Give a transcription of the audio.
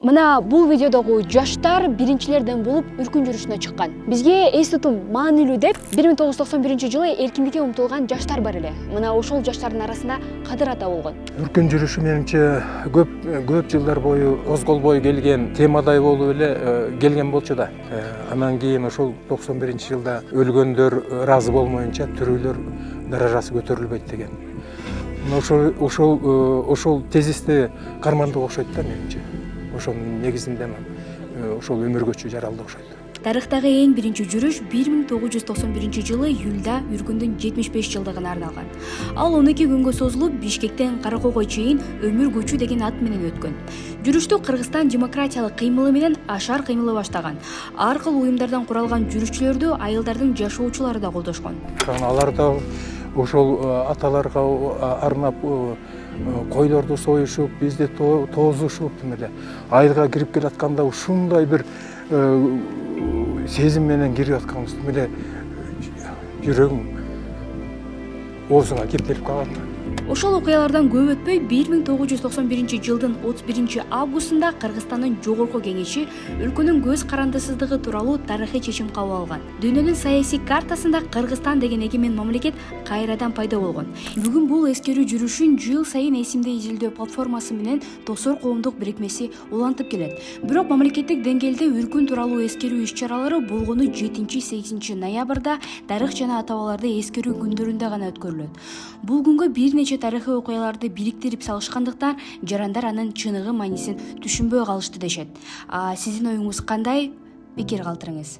Мына бул видеодогу жаштар биринчилерден болуп үркүн жүрүшүнө чыккан. Бизге эс тутум маанилүү деп 1991-жылы эркиндикке умтулган жаштар бар эле. Мына ошол жаштардын арасында Кадыр ата болгон. Үркүн жүрүшү менимче көп жылдар бою козголбой келген темадай болуп эле келген болчу да. Анан кийин ошол 91-жылда өлгөндөр ыраазы болмоюнча тирүүлөр даражасы көтөрүлбөйт деген. Ошол тезисти кармандык окшойт да менимче. Ошонун негизинде ошол өмүргөчү жаралды окшойт. Тарыхтагы эң биринчи жүрүш 1991-жылы июлда Үркүндүн 75 жылдыгына арналган. Ал 12 күнгө созулуп, Бишкектен Каракойго чейин өмүр көчү деген ат менен өткөн. Жүрүштү Кыргызстан демократиялык кыймылы менен Ашар кыймылы баштаган. Ар кыл уюмдардан куралган жүрүшчүлөрдү айылдардын жашоочулары да колдошкон. Алар да ошол аталарга арнап койлорду союшуп, бизди тоозушуп эле айылга кирип келатканда ушундай бир сезим менен кирип атканбыз эле жүрөгүң оозуңа кептелип калат. Ошол окуялардан көп өтпөй 1991-жылдын 31-августунда Кыргызстандын жогорку кеңеши өлкөнүн көз карандысыздыгы тууралуу тарыхый чечим кабыл алган. Дүйнөнүн саясий картасында Кыргызстан деген эгемен мамлекет кайрадан пайда болгон. Бүгүн бул эскерүү жүрүшүн жыл сайын эсимде изилдөө платформасы менен Тосор коомдук бирикмеси улантып келет. Бирок мамлекеттик деңгээлде үркүн тууралуу эскерүү иш-чаралары болгону 7-8 ноябрда тарых жана ата-бабаларды эскерүү күндөрүндө гана өткөрүлөт. Бул күнгө бир нече тарыхый окуяларды бириктирип салышкандыктан жарандар анын чыныгы маанисин түшүнбөй калышты дешет. Сиздин оюңуз кандай? Пикир калтырыңыз.